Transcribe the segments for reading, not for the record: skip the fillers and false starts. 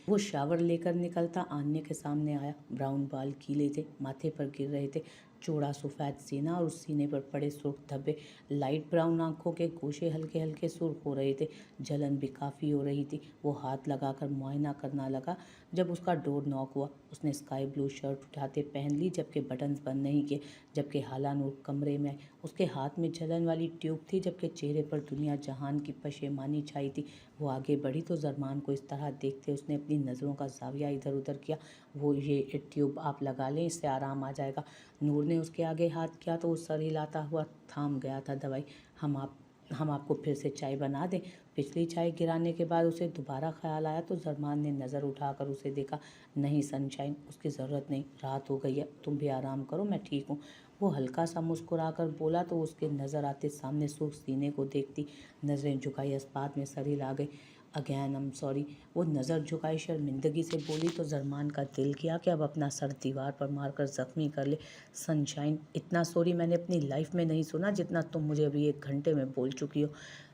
वो शावर लेकर निकलता आन्या के सामने आया। ब्राउन बाल गीले थे, माथे पर गिर रहे थे, चौड़ा सफेद सीना और उस सीने पर पड़े सुर्ख धब्बे। लाइट ब्राउन आंखों के गोशे हल्के हल्के सुर्ख हो रहे थे। जलन भी काफ़ी हो रही थी। वो हाथ लगाकर मुआयना करना लगा। जब उसका डोर नॉक हुआ, उसने स्काई ब्लू शर्ट उठाते पहन ली, जबकि बटन्स बंद नहीं किए। जबकि हालानूर कमरे में आई। उसके हाथ में जलन वाली ट्यूब थी, जबकि चेहरे पर दुनिया जहान की पशेमानी छाई थी। वो आगे बढ़ी तो जरमान को इस तरह देखते उसने अपनी नज़रों का जाविया इधर उधर किया। वो ये ट्यूब आप लगा लें, इससे आराम आ जाएगा। नूर ने उसके आगे हाथ किया तो वो सर हिलाता हुआ थाम गया था। दवाई हम आपको फिर से चाय बना दें? पिछली चाय गिराने के बाद उसे दोबारा ख्याल आया तो जरमान ने नज़र उठाकर उसे देखा। नहीं सनशाइन, उसकी ज़रूरत नहीं, रात हो गई है, तुम भी आराम करो, मैं ठीक हूँ। वो हल्का सा मुस्कुराकर बोला तो उसके नज़र आते सामने सुर्ख सीने को देखती नज़रें झुकाई अस्पात में सर हिला गई। अगैन आई एम सॉरी, वो नज़र झुकाई शर्मिंदगी से बोली तो जरमान का दिल किया कि अब अपना सर दीवार पर मारकर ज़ख्मी कर ले। सनशाइन, इतना सॉरी मैंने अपनी लाइफ में नहीं सुना जितना तुम मुझे अभी 1 घंटे में बोल चुकी हो।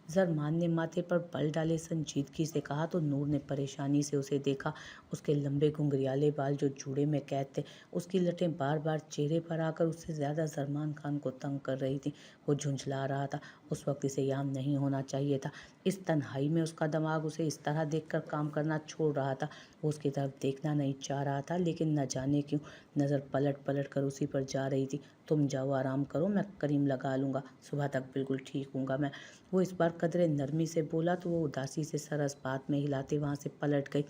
जरमान ने माथे पर बल डाले संजीदगी से कहा तो नूर ने परेशानी से उसे देखा। उसके लंबे घुंघरियाले बाल जो जूड़े में कैद थे, उसकी लटें बार बार चेहरे पर आकर उससे ज़्यादा जरमान खान को तंग कर रही थी। वो झुंझला रहा था। उस वक्त इसे यहाँ नहीं होना चाहिए था। इस तन्हाई में उसका दिमाग उसे इस तरह देखकर काम करना छोड़ रहा था। वो उसकी तरफ देखना नहीं चाह रहा था, लेकिन न जाने क्यों नज़र पलट पलट कर उसी पर जा रही थी। तुम जाओ, आराम करो, मैं क्रीम लगा लूँगा, सुबह तक बिल्कुल ठीक हूँगा मैं। वो इस बार कदरे नरमी से बोला तो वो उदासी से सर अस्पात में हिलाते वहाँ से पलट गई।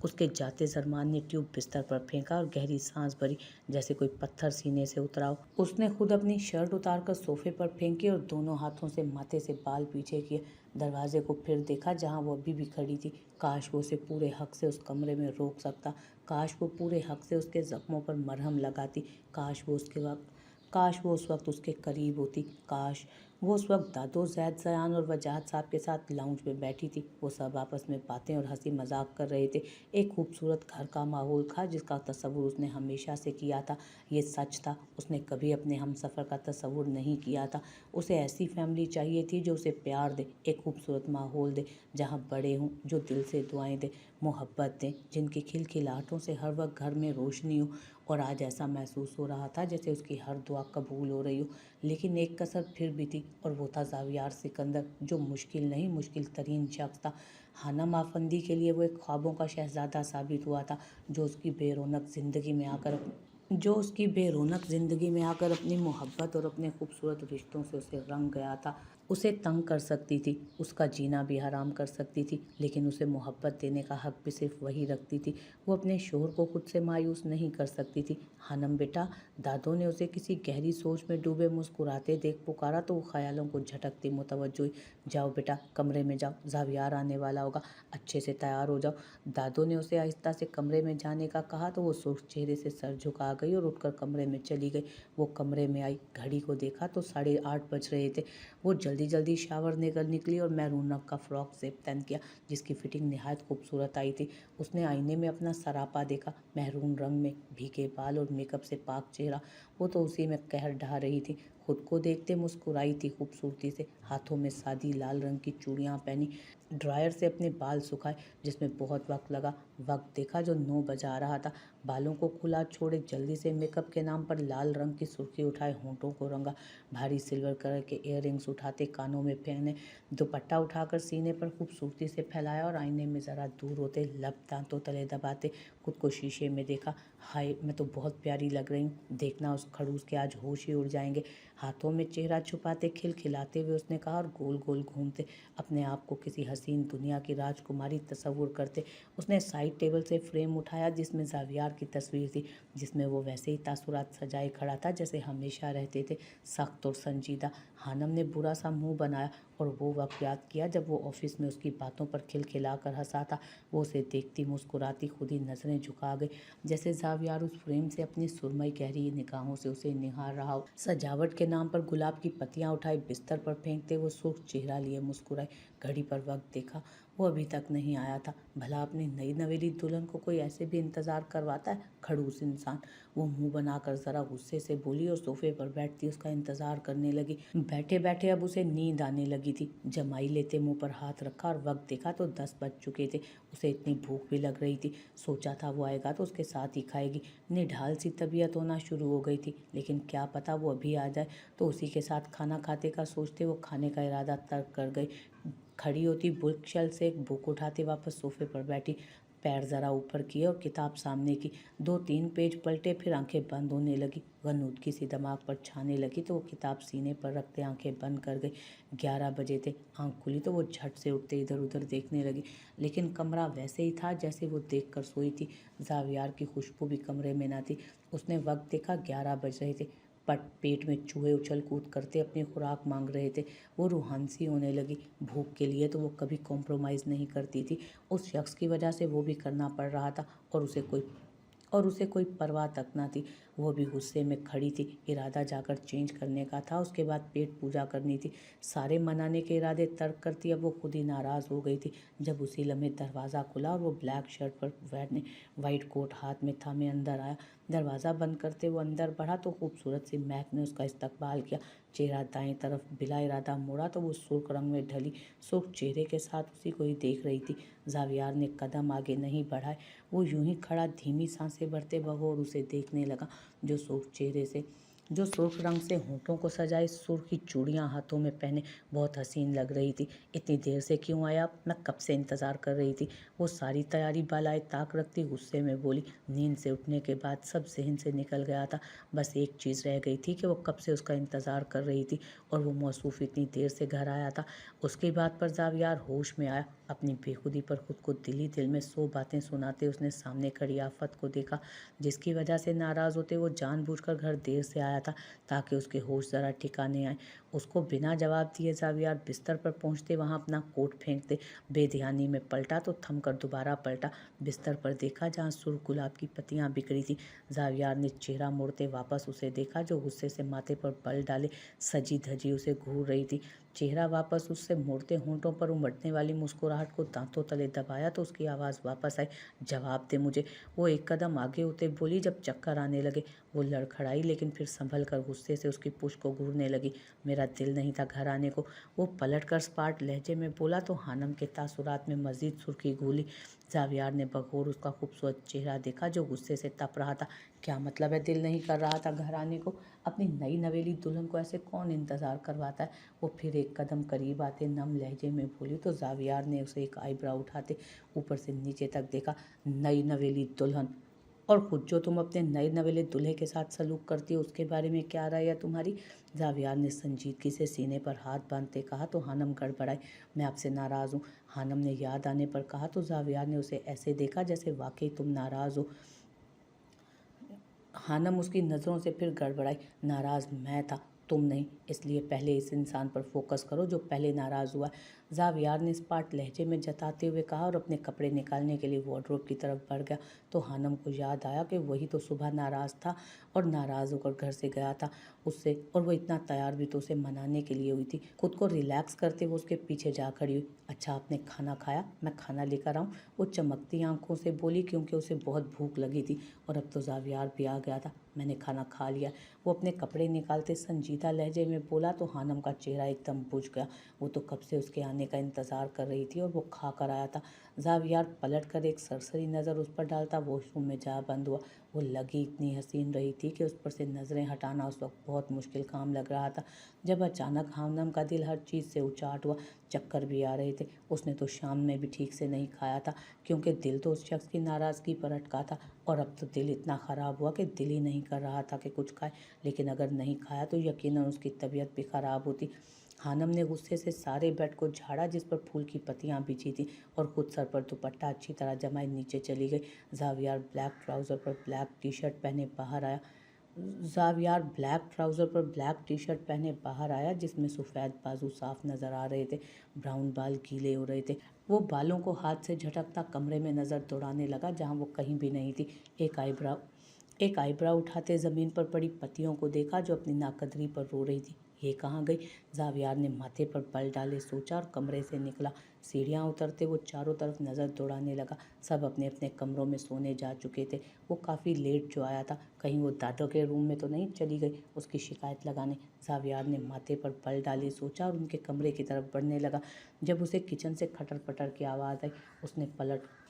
उसके जाते जरमान ने ट्यूब बिस्तर पर फेंका और गहरी सांस भरी, जैसे कोई पत्थर सीने से उतरा हो। उसने खुद अपनी शर्ट उतारकर सोफे पर फेंकी और दोनों हाथों से माथे से बाल पीछे किए। दरवाजे को फिर देखा, जहां वो अभी भी खड़ी थी। काश वो उसे पूरे हक से उस कमरे में रोक सकता। काश वो पूरे हक से उसके जख्मों पर मरहम लगाती। काश वो उस वक्त उसके करीब होती। काश वो उस वक्त दादो, जैद जयान और वजाहत साहब के साथ लाउंज में बैठी थी। वो सब आपस में बातें और हंसी मजाक कर रहे थे। एक खूबसूरत घर का माहौल था जिसका तस्वुर उसने हमेशा से किया था। ये सच था, उसने कभी अपने हम सफ़र का तस्वुर नहीं किया था। उसे ऐसी फैमिली चाहिए थी जो उसे प्यार दे, एक खूबसूरत माहौल दे, जहाँ बड़े हों जो दिल से दुआएं दे, मोहब्बत दें, जिनकी खिलखिलाहटों से हर वक्त घर में रोशनी हो। और आज ऐसा महसूस हो रहा था जैसे उसकी हर दुआ कबूल हो रही हो। लेकिन एक कसर फिर भी थी, और वो था ज़ावियार सिकंदर, जो मुश्किल नहीं मुश्किल तरीन शख्स था। हानम आफंदी के लिए वो एक ख्वाबों का शहजादा साबित हुआ था, जो उसकी बेरौनक ज़िंदगी में आकर अपनी मोहब्बत और अपने खूबसूरत रिश्तों से उसे रंग गया था। उसे तंग कर सकती थी, उसका जीना भी हराम कर सकती थी, लेकिन उसे मोहब्बत देने का हक भी सिर्फ वही रखती थी। वो अपने शोहर को खुद से मायूस नहीं कर सकती थी। हानम बेटा, दादो ने उसे किसी गहरी सोच में डूबे मुस्कुराते देख पुकारा तो वो ख्यालों को झटकती मुतवज्जो हुई। जाओ बेटा, कमरे में जाओ, ज़ावियार आने वाला होगा, अच्छे से तैयार हो जाओ। दादो ने उसे आहिस्ता से कमरे में जाने का कहा तो वो सुर्ख चेहरे से सर झुका गई और उठकर कमरे में चली गई। वो कमरे में आई, घड़ी को देखा तो 8:30 बज रहे थे। वो जल्दी जल्दी शावर लेकर निकली और मैरून रंग का फ्रॉक ज़ेब तन किया, जिसकी फिटिंग निहायत खूबसूरत आई थी। उसने आईने में अपना सरापा देखा, महरून रंग में, भीगे बाल और मेकअप से पाक चेहरा। वो तो उसी में कहर ढा रही थी। खुद को देखते मुस्कुराई थी खूबसूरती से। हाथों में सादी लाल रंग की चूड़ियाँ पहनी, ड्रायर से अपने बाल सुखाए, जिसमें बहुत वक्त लगा। वक्त देखा जो 9 बजा रहा था। बालों को खुला छोड़े जल्दी से मेकअप के नाम पर लाल रंग की सुर्खी उठाए, होंठों को रंगा, भारी सिल्वर कलर के इयररिंग्स उठाते कानों में पहने, दुपट्टा उठाकर सीने पर खूबसूरती से फैलाया और आईने में ज़रा दूर होते लब दांतों तले दबाते खुद को शीशे में देखा। हाय, मैं तो बहुत प्यारी लग रही हूँ, देखना उस खड़ूस के आज होश ही उड़ जाएंगे। हाथों में चेहरा छुपाते खिलखिलाते हुए उसने कहा और गोल गोल घूमते अपने आप को किसी हसीन दुनिया की राजकुमारी तस्वुर करते उसने साइड टेबल से फ्रेम उठाया जिसमें ज़ावियार की तस्वीर थी, जिसमें वो वैसे ही तासुरात सजाए खड़ा था जैसे हमेशा रहते थे, सख्त और संजीदा। हानम ने बुरा सा मुंह बनाया और वो वक्त याद किया जब वो ऑफिस में उसकी बातों पर खिलखिला कर हंसा था। वो उसे देखती मुस्कुराती खुद ही नज़रें झुका गई, जैसे ज़ावियार उस फ्रेम से अपनी सुरमई गहरी निगाहों से उसे निहार रहा हो। सजावट के नाम पर गुलाब की पत्तियां उठाई बिस्तर पर फेंकते वो सुर्ख चेहरा लिए मुस्कुराए। घड़ी पर वक्त देखा, वो अभी तक नहीं आया था। भला अपनी नई नवेली दुल्हन को कोई ऐसे भी इंतज़ार करवाता है? खड़ूस इंसान। वो मुंह बनाकर ज़रा गुस्से से बोली और सोफे पर बैठती उसका इंतज़ार करने लगी। बैठे बैठे अब उसे नींद आने लगी थी। जमाई लेते मुंह पर हाथ रखा और वक्त देखा तो 10 बज चुके थे। उसे इतनी भूख भी लग रही थी। सोचा था वो आएगा तो उसके साथ ही खाएगी। निढाल सी तबीयत होना शुरू हो गई थी, लेकिन क्या पता वो अभी आ जाए तो उसी के साथ खाना खाते का सोचते वो खाने का इरादा तर्क कर गई। खड़ी होती बुक शेल्फ से एक बुक उठाते वापस सोफे पर बैठी, पैर ज़रा ऊपर किए और किताब सामने की। 2-3 पेज पलटे, फिर आंखें बंद होने लगी। गनूदगी सी दिमाग पर छाने लगी तो वो किताब सीने पर रखते आंखें बंद कर गई। 11 बजे थे। आंख खुली तो वो झट से उठते इधर उधर देखने लगी, लेकिन कमरा वैसे ही था जैसे वो देख कर सोई थी। जावियार की खुशबू भी कमरे में ना थी। उसने वक्त देखा, 11 बज रहे थे। पेट में चूहे उछल कूद करते अपनी खुराक मांग रहे थे। वो रूहान सी होने लगी। भूख के लिए तो वो कभी कॉम्प्रोमाइज़ नहीं करती थी। उस शख्स की वजह से वो भी करना पड़ रहा था और उसे कोई परवाह तक ना थी। वो भी गुस्से में खड़ी थी। इरादा जाकर चेंज करने का था, उसके बाद पेट पूजा करनी थी। सारे मनाने के इरादे तर्क करती अब वो खुद ही नाराज़ हो गई थी जब उसी लम्हे दरवाज़ा खुला और वो ब्लैक शर्ट पर वाइट कोट हाथ में थामे अंदर आया। दरवाज़ा बंद करते वो अंदर बढ़ा तो खूबसूरत सी महक ने उसका इस्तकबाल किया। चेहरा दाएं तरफ बिला इरादा मुड़ा तो वो सुर्ख रंग में ढली सुर्ख चेहरे के साथ उसी को ही देख रही थी। जावियार ने कदम आगे नहीं बढ़ाए। वो यूं ही खड़ा धीमी सांसें भरते बगौर उसे देखने लगा, जो सुर्ख रंग से होठों को सजाई सुर्खी चूड़ियां हाथों में पहने बहुत हसीन लग रही थी। इतनी देर से क्यों आया? मैं कब से इंतज़ार कर रही थी। वो सारी तैयारी बालाए ताक रखती गुस्से में बोली। नींद से उठने के बाद सब जहन से निकल गया था। बस एक चीज़ रह गई थी कि वो कब से उसका इंतज़ार कर रही थी और वो मौसूफ इतनी देर से घर आया था। उसकी बात पर जावियार होश में आया। अपनी बेखुदी पर खुद को दिल में 100 बातें सुनाते उसने सामने खड़ी आफत को देखा, जिसकी वजह से नाराज़ होते वो जानबूझकर घर देर से आया था ताकि उसके होश ज़रा ठिकाने आए। उसको बिना जवाब दिए जावियार बिस्तर पर पहुंचते वहां अपना कोट फेंकते। बेध्यानी में पलटा तो थमकर दोबारा पलटा। बिस्तर पर देखा जहां सुर्ख गुलाब की पत्तियां बिखरी थी। जावियार ने चेहरा मोड़ते वापस उसे देखा जो गुस्से से माथे पर बल डाले सजी धजी उसे घूर रही थी। चेहरा वापस उससे मोड़ते होंठों पर उमड़ने वाली मुस्कुराहट को दांतों तले दबाया तो उसकी आवाज़ वापस आई, जवाब दे मुझे। वो एक कदम आगे होते बोली जब चक्कर आने लगे। वो लड़खड़ाई लेकिन फिर संभल कर गुस्से से उसकी पुश्त को घूरने लगी। मेरा दिल नहीं था घर आने को। वो पलट कर स्पाट लहजे में बोला तो हानम के तासुरात में मजीद सुर्खी घोली। जावियार ने बगौर उसका खूबसूरत चेहरा देखा जो गुस्से से तप रहा था। क्या मतलब है दिल नहीं कर रहा था घर आने को? अपनी नई नवेली दुल्हन को ऐसे कौन इंतज़ार करवाता है? वो फिर एक कदम करीब आते नम लहजे में बोली तो जावियार ने उसे एक आईब्रा उठाते ऊपर से नीचे तक देखा। नई नवेली दुल्हन? और खुद जो तुम अपने नए नवेले दूल्हे के साथ सलूक करती हो उसके बारे में क्या राय है तुम्हारी? जावियार ने संजीदगी से सीने पर हाथ बांधते कहा तो हानम गड़बड़ाई। मैं आपसे नाराज़ हूँ, हानम ने याद आने पर कहा तो जावियार ने उसे ऐसे देखा जैसे वाकई तुम नाराज़ हो। हानम उसकी नज़रों से फिर गड़बड़ाई। नाराज़ मैं था, तुम नहीं, इसलिए पहले इस इंसान पर फोकस करो जो पहले नाराज़ हुआ। जावियार ने स्पाट लहजे में जताते हुए कहा और अपने कपड़े निकालने के लिए वार्डरोब की तरफ बढ़ गया तो हानम को याद आया कि वही तो सुबह नाराज़ था और नाराज़ होकर घर से गया था उससे, और वो इतना तैयार भी तो उसे मनाने के लिए हुई थी। खुद को रिलैक्स करते वो उसके पीछे जा खड़ी हुई। अच्छा आपने खाना खाया? मैं खाना लेकर आऊँ? वो चमकती आंखों से बोली क्योंकि उसे बहुत भूख लगी थी और अब तो जावियार भी आ गया था। मैंने खाना खा लिया, वो अपने कपड़े निकालते संजीदा लहजे में बोला तो हानम का चेहरा एकदम बुझ गया। वो तो कब से उसके आने का इंतज़ार कर रही थी और वो खा कर आया था। जावियार पलट कर एक सरसरी नज़र उस पर डालता वॉशरूम में जा बंद हुआ। वो लगी इतनी हसीन रही थी कि उस पर से नज़रें हटाना उस वक्त बहुत मुश्किल काम लग रहा था जब अचानक हानम का दिल हर चीज़ से उचाट हुआ। चक्कर भी आ रहे थे। उसने तो शाम में भी ठीक से नहीं खाया था क्योंकि दिल तो उस शख्स की नाराज़गी पर अटका था और अब तो दिल इतना ख़राब हुआ कि दिल ही नहीं कर रहा था कि कुछ खाए, लेकिन अगर नहीं खाया तो यकीनन उसकी तबीयत भी ख़राब होती। हानम ने गुस्से से सारे बेड को झाड़ा जिस पर फूल की पत्तियां बिछी थी और खुद सर पर दुपट्टा अच्छी तरह जमाए नीचे चली गई। जावियार ब्लैक ट्राउज़र पर ब्लैक टी शर्ट पहने बाहर आया जावियार ब्लैक ट्राउज़र पर ब्लैक टी शर्ट पहने बाहर आया जिसमें सफ़ेद बाजू साफ नज़र आ रहे थे। ब्राउन बाल गीले हो रहे थे। वो बालों को हाथ से झटकता कमरे में नज़र दौड़ाने लगा जहाँ वो कहीं भी नहीं थी। एक आईब्रा उठाते ज़मीन पर पड़ी पत्तियों को देखा जो अपनी नाकदरी पर रो रही थी। ये कहाँ गई? जावियार ने माथे पर बल डाले सोचा और कमरे से निकला। सीढ़ियाँ उतरते वो चारों तरफ नज़र दौड़ाने लगा। सब अपने अपने कमरों में सोने जा चुके थे। वो काफ़ी लेट जो आया था, कहीं वो दादा के रूम में तो नहीं चली गई उसकी शिकायत लगाने। जावियार ने माथे पर बल डाले सोचा और उनके कमरे की तरफ बढ़ने लगा। जब उसे किचन से खटर पटर की आवाज़ आई,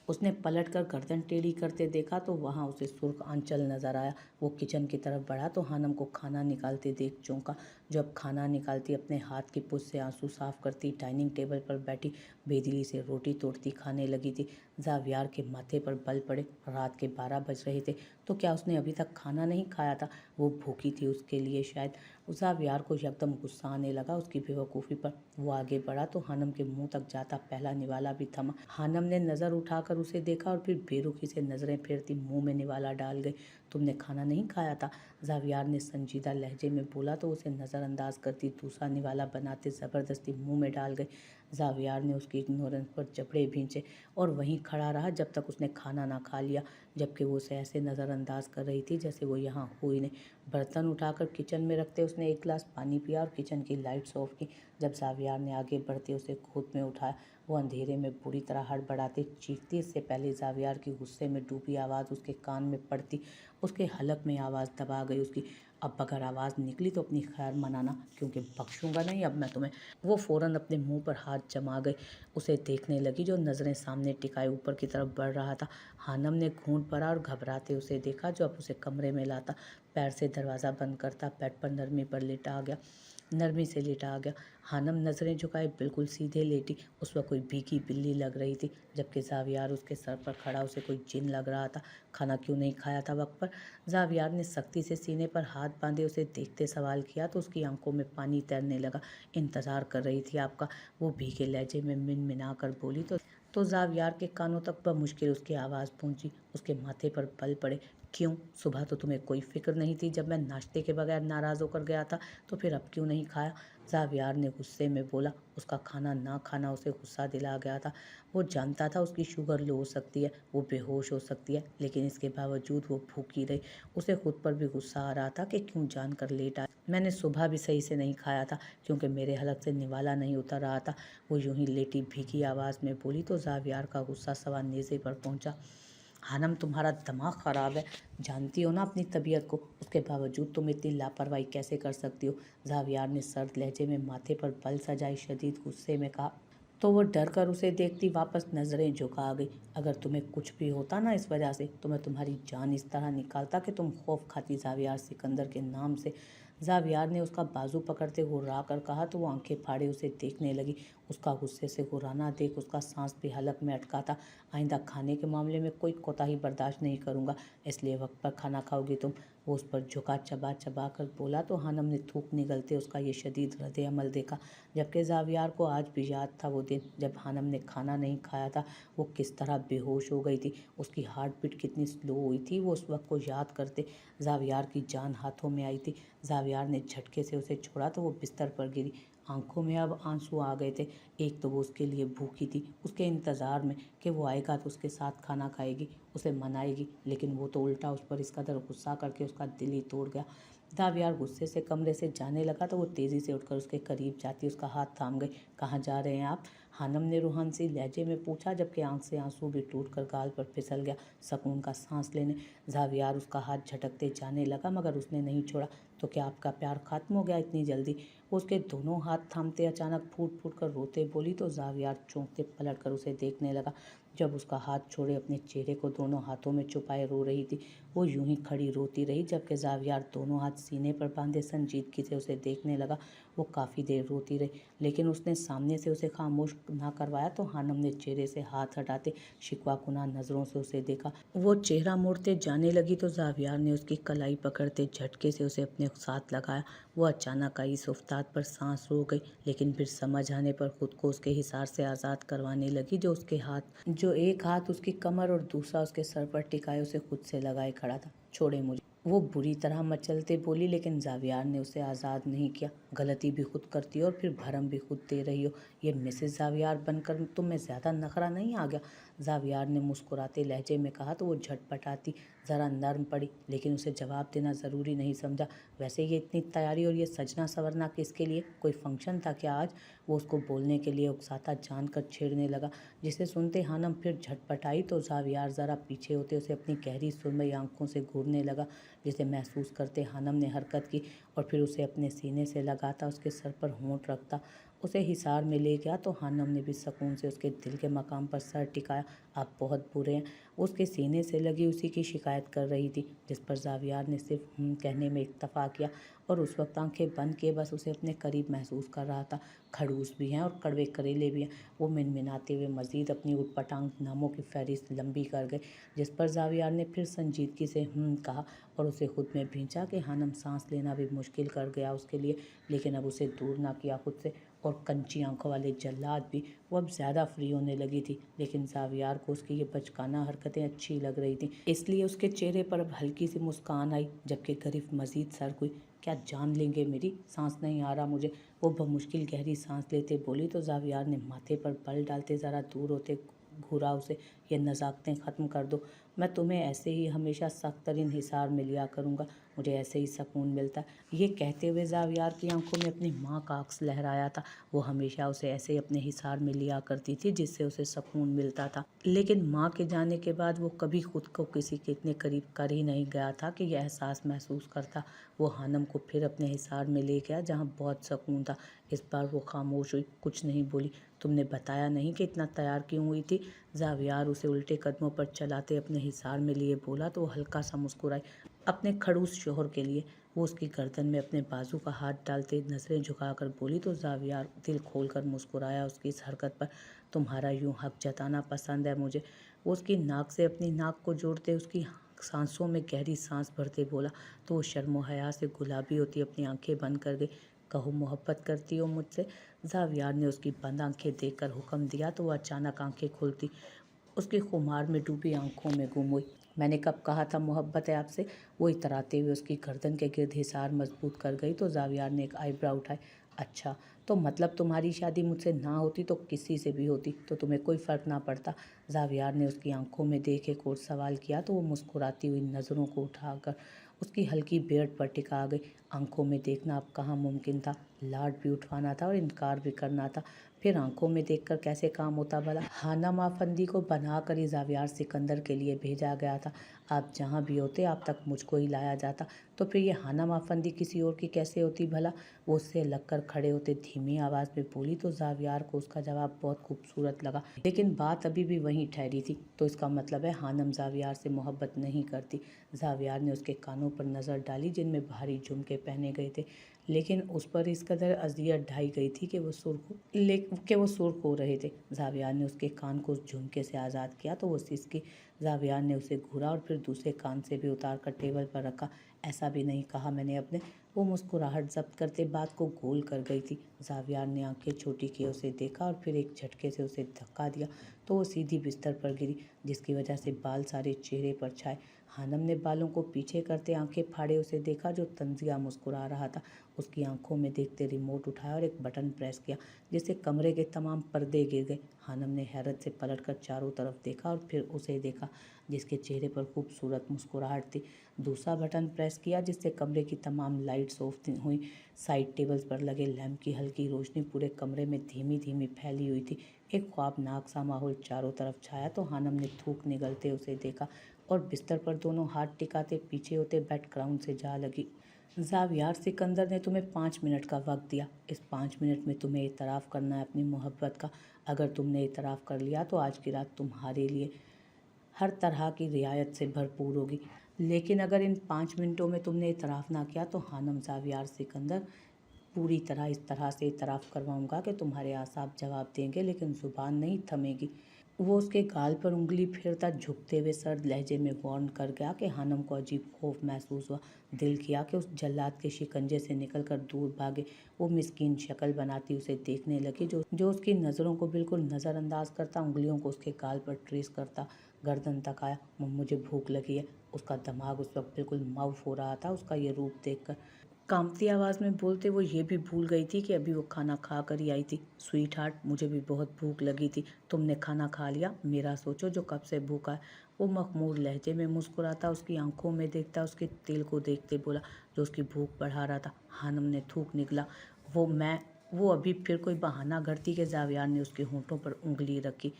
उसने पलट कर गर्दन टेढ़ी करते देखा तो वहाँ उसे सुर्ख आंचल नजर आया। वो किचन की तरफ बढ़ा तो हानम को खाना निकालते देख चौंका। जब खाना निकालती, अपने हाथ की पूंछ से आंसू साफ करती, डाइनिंग टेबल पर बैठी बेदिली से रोटी तोड़ती खाने लगी थी। जावियार के माथे पर बल पड़े। रात के 12 बज रहे थे, तो क्या उसने अभी तक खाना नहीं खाया था? वो भूखी थी उसके लिए शायद। जावियार को एकदम गुस्सा आने लगा उसकी बेवकूफ़ी पर। वो आगे बढ़ा तो हानम के मुंह तक जाता पहला निवाला भी थमा। हानम ने नज़र उठाकर उसे देखा और फिर बेरुखी से नज़रें फेरती मुंह में निवाला डाल गई। तुमने खाना नहीं खाया था? जावियार ने संजीदा लहजे में बोला तो उसे नज़रअंदाज करती दूसरा निवाला बनाते ज़बरदस्ती मुंह में डाल गई। जावियार ने उसकी इग्नोरेंस पर जबड़े भींचे और वहीं खड़ा रहा जब तक उसने खाना ना खा लिया, जबकि वो उसे ऐसे नज़रअंदाज कर रही थी जैसे वो यहाँ हो ही नहीं। बर्तन उठाकर किचन में रखते उसने एक गिलास पानी पिया और किचन की लाइट्स ऑफ की। जब जावियार ने आगे बढ़ते उसे गोद में उठाया, वो अंधेरे में बुरी तरह हड़बड़ाती चीखती। इससे पहले जावियार की गुस्से में डूबी आवाज़ उसके कान में पड़ती, उसके हलक में आवाज़ दबा गई उसकी। अब अगर आवाज़ निकली तो अपनी खैर मनाना, क्योंकि बख्शूंगा नहीं अब मैं तुम्हें। वो फ़ौरन अपने मुंह पर हाथ जमा गई, उसे देखने लगी जो नज़रें सामने टिकाए ऊपर की तरफ बढ़ रहा था। हानम ने घूंट भरा और घबराते उसे देखा जो अब उसे कमरे में लाता, पैर से दरवाज़ा बंद करता, बेड पर नरमी से लेटा आ गया। हानम नज़रें झुकाए बिल्कुल सीधे लेटी। उस वक्त कोई भीगी बिल्ली लग रही थी, जबकि जावियार उसके सर पर खड़ा उसे कोई जिन लग रहा था। खाना क्यों नहीं खाया था वक्त पर? जावियार ने सख्ती से सीने पर हाथ बांधे उसे देखते सवाल किया तो उसकी आंखों में पानी तैरने लगा। इंतज़ार कर रही थी आपका, वो भीगे लहजे में मिनमिना कर बोली तो जावियार के कानों तक बमुश्किल उसकी आवाज़ पहुंची। उसके माथे पर बल पड़े। क्यों? सुबह तो तुम्हें कोई फिक्र नहीं थी जब मैं नाश्ते के बगैर नाराज़ होकर गया था, तो फिर अब क्यों नहीं खाया? जावियार ने गुस्से में बोला। उसका खाना ना खाना उसे गुस्सा दिला गया था। वो जानता था उसकी शुगर लो हो सकती है, वो बेहोश हो सकती है, लेकिन इसके बावजूद वो भूखी रही। उसे खुद पर भी गुस्सा आ रहा था कि क्यों जानकर लेट आया। मैंने सुबह भी सही से नहीं खाया था क्योंकि मेरे हलक से निवाला नहीं उतर रहा था, वो यूं ही लेटी भीगी आवाज़ में बोली तो जावियार का गुस्सा सवा नेज़े पर पहुंचा। हानम, तुम्हारा दिमाग ख़राब है, जानती हो ना अपनी तबीयत को, उसके बावजूद तुम इतनी लापरवाही कैसे कर सकती हो? जावियार ने सर्द लहजे में माथे पर बल सजाए शदीद गुस्से में कहा। तो वो डर कर उसे देखती वापस नज़रें झुका गई। अगर तुम्हें कुछ भी होता ना इस वजह से, तो मैं तुम्हारी जान इस तरह निकालता कि तुम खौफ खाती जावियार सिकंदर के नाम से। जावियार ने उसका बाजू पकड़ते हुर्रा कर कहा तो वो आंखें फाड़े उसे देखने लगी। उसका गुस्से से हुर्राना देख उसका सांस भी हलक में अटका था। आइंदा खाने के मामले में कोई कोताही बर्दाश्त नहीं करूँगा, इसलिए वक्त पर खाना खाओगी तुम। वो उस पर झुका चबा चबा कर बोला तो हानम ने थूक निगलते उसका ये शदीद रद्द अमल देखा, जबकि जावियार को आज भी याद था वो दिन जब हानम ने खाना नहीं खाया था, वो किस तरह बेहोश हो गई थी, उसकी हार्ट बीट कितनी स्लो हुई थी। वो उस वक्त को याद करते जावियार की जान हाथों में आई थी। जावियार ने झटके से उसे छोड़ा तो वो बिस्तर पर गिरी। आंखों में अब आंसू आ गए थे। एक तो वो उसके लिए भूखी थी, उसके इंतज़ार में कि वो आएगा तो उसके साथ खाना खाएगी, उसे मनाएगी, लेकिन वो तो उल्टा उस पर इस कदर गुस्सा करके उसका दिल ही तोड़ गया। जावियार गुस्से से कमरे से जाने लगा तो वो तेज़ी से उठकर उसके करीब जाती उसका हाथ थाम गई। कहाँ जा रहे हैं आप? हानम ने रूहान सी लहजे में पूछा, जबकि आंख से आंसू भी टूटकर गाल पर फिसल गया सुकून का सांस लेने। जावियार उसका हाथ झटकते जाने लगा मगर उसने नहीं छोड़ा। तो क्या आपका प्यार खत्म हो गया इतनी जल्दी? वो उसके दोनों हाथ थामते अचानक फूट फूट कर रोते बोली तो जावियार चौंकते पलट कर उसे देखने लगा। जब उसका हाथ छोड़े अपने चेहरे को दोनों हाथों में छुपाए रो रही थी। वो यूं ही खड़ी रोती रही जबकि जावियार दोनों हाथ सीने पर बांधे संजीदगी से उसे देखने लगा। वो काफ़ी देर रोती रही, लेकिन उसने सामने से उसे खामोश ना करवाया तो हानम ने चेहरे से हाथ हटाते शिकवा नज़रों से उसे देखा। वो चेहरा मोड़ते जाने लगी तो जावियार ने उसकी कलाई पकड़ते झटके से उसे अपने साथ लगाया। वो अचानक आई इस उफ्ताद पर सांस रोक गई, लेकिन फिर समझ आने पर खुद को उसके हिसार से आज़ाद करवाने लगी जो एक हाथ उसकी कमर और दूसरा उसके सर पर टिकाए उसे खुद से लगाए खड़ा था। छोड़े मुझे, वो बुरी तरह मचलते बोली, लेकिन जावियार ने उसे आज़ाद नहीं किया। गलती भी खुद करती हो और फिर भरम भी खुद दे रही हो। ये मिसेस जावियार बनकर तुम में ज़्यादा नखरा नहीं आ गया? जावियार ने मुस्कुराते लहजे में कहा तो वो झटपटाती ज़रा नर्म पड़ी, लेकिन उसे जवाब देना ज़रूरी नहीं समझा। वैसे ये इतनी तैयारी और ये सजना संवरना किसके लिए? कोई फंक्शन था क्या आज? वो उसको बोलने के लिए उकसाता जानकर छेड़ने लगा, जिसे सुनते हानम फिर झटपटाई तो जावियार ज़रा पीछे होते उसे अपनी गहरी सुरमई आंखों से घूरने लगा, जिसे महसूस करते हानम ने हरकत की और फिर उसे अपने सीने से लगाता उसके सर पर होंठ रखता उसे हिसार में ले गया। तो हानम ने भी सुकून से उसके दिल के मकाम पर सर टिकाया। आप बहुत बुरे हैं, उसके सीने से लगी उसी की शिकायत कर रही थी, जिस पर जावियार ने सिर्फ कहने में इत्तफा किया और उस वक्त आंखें बंद किए बस उसे अपने करीब महसूस कर रहा था। खड़ूस भी हैं और कड़वे करेले भी हैं, वो मिनमिनाते हुए मजीद अपनी उटपटांग नामों की फहरिस्त लंबी कर गए, जिस पर जावियार ने फिर संजीदगी से कहा और उसे खुद में भींचा कि हानम सांस लेना भी मुश्किल कर गया उसके लिए, लेकिन अब उसे दूर ना किया खुद से। और कंची आंखों वाले जल्लाद भी वो अब ज़्यादा फ्री होने लगी थी, लेकिन जावियार को उसकी ये बचकाना हरकतें अच्छी लग रही थीं, इसलिए उसके चेहरे पर अब हल्की सी मुस्कान आई, जबकि गरीफ मजीद सर हुई। क्या जान लेंगे मेरी? सांस नहीं आ रहा मुझे, वो बमुश्किल गहरी सांस लेते बोली। तो जावियार ने माथे पर बल डालते ज़रा दूर होते घूरा उसे। ये नज़ाकतें ख़त्म कर दो, मैं तुम्हें ऐसे ही हमेशा सख्त तरीन हिसार में लिया करूँगा, मुझे ऐसे ही सुकून मिलता है। ये कहते हुए जावियार की आंखों में अपनी माँ का अक्स लहराया था। वो हमेशा उसे ऐसे ही अपने हिसार में लिया करती थी जिससे उसे सुकून मिलता था, लेकिन माँ के जाने के बाद वो कभी खुद को किसी के इतने करीब कर ही नहीं गया था कि यह एहसास महसूस करता। वो हानम को फिर अपने हिसार में ले गया जहाँ बहुत सुकून था। इस बार वो खामोश हुई, कुछ नहीं बोली। तुमने बताया नहीं कि इतना तैयार क्यों हुई थी? जावियार उसे उल्टे कदमों पर चलाते अपने हिसार में लिए बोला तो वो हल्का सा मुस्कुराई। अपने खड़ूस शोहर के लिए। वो उसकी गर्दन में अपने बाजू का हाथ डालते नज़रें झुकाकर बोली तो जावियार दिल खोलकर मुस्कुराया उसकी इस हरकत पर। तुम्हारा यूं हक जताना पसंद है मुझे। वो उसकी नाक से अपनी नाक को जोड़ते उसकी सांसों में गहरी सांस भरते बोला तो वो शर्मो हया से गुलाबी होती अपनी आंखें बंद कर गई। कहो मोहब्बत करती हो मुझसे? जावियार ने उसकी बंद आंखें देखकर हुक्म दिया तो वो अचानक आंखें खोलती उसकी खुमार में डूबी आंखों में गुम हुई। मैंने कब कहा था मोहब्बत है आपसे? वो इतराते हुए उसकी गर्दन के गिर्द हिसार मजबूत कर गई तो जावियार ने एक आईब्रा उठाई। अच्छा, तो मतलब तुम्हारी शादी मुझसे ना होती तो किसी से भी होती तो तुम्हें कोई फ़र्क ना पड़ता? जावियार ने उसकी आंखों में देख एक और सवाल किया तो वो मुस्कुराती हुई नज़रों को उठाकर उसकी हल्की बेट पर टिका गई। आंखों में देखना अब कहाँ मुमकिन था, लाड भी उठवाना था और इनकार भी करना था। फिर आंखों में देखकर कैसे काम होता भला? हानम आफंदी को बनाकर ही जावियार सिकंदर के लिए भेजा गया था। आप जहाँ भी होते आप तक मुझको ही लाया जाता, तो फिर ये हानम आफंदी किसी और की कैसे होती भला? वो उससे लगकर खड़े होते धीमी आवाज़ में बोली तो जावियार को उसका जवाब बहुत खूबसूरत लगा, लेकिन बात अभी भी वहीं ठहरी थी। तो इसका मतलब है हानम जावियार से मोहब्बत नहीं करती? जावियार ने उसके कानों पर नज़र डाली जिनमें भारी झुमके पहने गए थे, लेकिन उस पर इस कदर अजियत ढाई गई थी कि वो सुर्ख हो रहे थे। जावियार ने उसके कान को उस झुमके से आज़ाद किया तो वो सिसकी। जावियार ने उसे घूरा और फिर दूसरे कान से भी उतार कर टेबल पर रखा। ऐसा भी नहीं कहा मैंने अपने। वो मुस्कुराहट जब्त करते बात को गोल कर गई थी। जावियार ने आंखें छोटी किए उसे देखा और फिर एक झटके से उसे धक्का दिया तो वो सीधी बिस्तर पर गिरी, जिसकी वजह से बाल सारे चेहरे पर छाए। हानम ने बालों को पीछे करते आंखें फाड़े उसे देखा जो तंजिया मुस्कुरा रहा था। उसकी आंखों में देखते रिमोट उठाया और एक बटन प्रेस किया, जिससे कमरे के तमाम पर्दे गिर गए। हानम ने हैरत से पलटकर चारों तरफ देखा और फिर उसे देखा, जिसके चेहरे पर खूबसूरत मुस्कुराहट थी। दूसरा बटन प्रेस किया, जिससे कमरे की तमाम लाइट्स ऑफ हुई। साइड टेबल्स पर लगे लैंप की हल्की रोशनी पूरे कमरे में धीमी धीमी फैली हुई थी। एक ख्वाबनाक सा माहौल चारों तरफ छाया तो हानम ने थूक निगलते उसे देखा और बिस्तर पर दोनों हाथ टिकाते पीछे होते बेड ग्राउंड से जा लगी। जावियार सिकंदर ने तुम्हें 5 मिनट का वक्त दिया। इस 5 मिनट में तुम्हें इतराफ़ करना है अपनी मोहब्बत का। अगर तुमने इतराफ़ कर लिया तो आज की रात तुम्हारे लिए हर तरह की रियायत से भरपूर होगी। लेकिन अगर इन 5 मिनटों में तुमने इतराफ़ ना किया तो हानम जावियार सिकंदर पूरी तरह इस तरह से इतराफ़ करवाऊंगा कि तुम्हारे आसाब जवाब देंगे लेकिन ज़ुबान नहीं थमेगी। वो उसके गाल पर उंगली फेरता झुकते हुए सर्द लहजे में वार्न कर गया कि हानम को अजीब खौफ महसूस हुआ। दिल किया कि उस जल्लाद के शिकंजे से निकलकर दूर भागे। वो मिस्कीन शक्ल बनाती उसे देखने लगी जो उसकी नज़रों को बिल्कुल नज़रअंदाज करता, उंगलियों को उसके गाल पर ट्रेस करता गर्दन तक आया। मुझे भूख लगी है। उसका दिमाग उस वक्त बिल्कुल माउफ हो रहा था उसका ये रूप देखकर। कांपती आवाज़ में बोलते वो ये भी भूल गई थी कि अभी वो खाना खा कर ही आई थी। स्वीट हार्ट, मुझे भी बहुत भूख लगी थी। तुमने खाना खा लिया? मेरा सोचो जो कब से भूखा है। वो मखमूर लहजे में मुस्कुराता, उसकी आंखों में देखता, उसके दिल को देखते बोला, जो उसकी भूख बढ़ा रहा था। हानम ने थूक निकला। वो अभी फिर कोई बहाना गढ़ती के जावियार ने उसके होंठों पर उंगली रखी।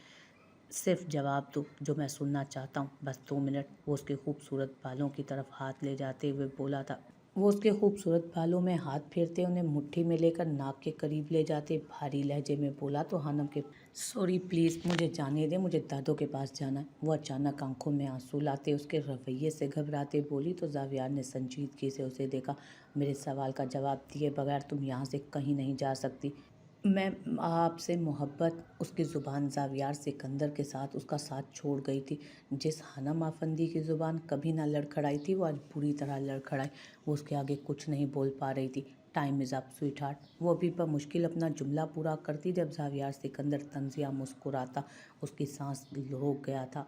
सिर्फ जवाब दो जो मैं सुनना चाहता हूँ, बस 2 मिनट। वो उसके खूबसूरत बालों की तरफ हाथ ले जाते हुए बोला था। वो उसके खूबसूरत बालों में हाथ फेरते, उन्हें मुट्ठी में लेकर नाक के करीब ले जाते भारी लहजे में बोला तो हानम के, सॉरी प्लीज़, मुझे जाने दे, मुझे दादो के पास जाना है। वो अचानक आंखों में आंसू लाते उसके रवैये से घबराते बोली तो जावियार ने संजीदगी से उसे देखा। मेरे सवाल का जवाब दिए बगैर तुम यहाँ से कहीं नहीं जा सकती। मैं आपसे मोहब्बत। उसकी ज़ुबान जावियार सिकंदर के साथ उसका साथ छोड़ गई थी। जिस हनम आफंदी की ज़ुबान कभी ना लड़खड़ाई थी वो आज बुरी तरह लड़खड़ाई। वो उसके आगे कुछ नहीं बोल पा रही थी। Time is up sweet heart. वो अभी बमुश्किल अपना जुमला पूरा करती जब जावियार सिकंदर तंजिया मुस्कुराता। उसकी सांस रोक गया था।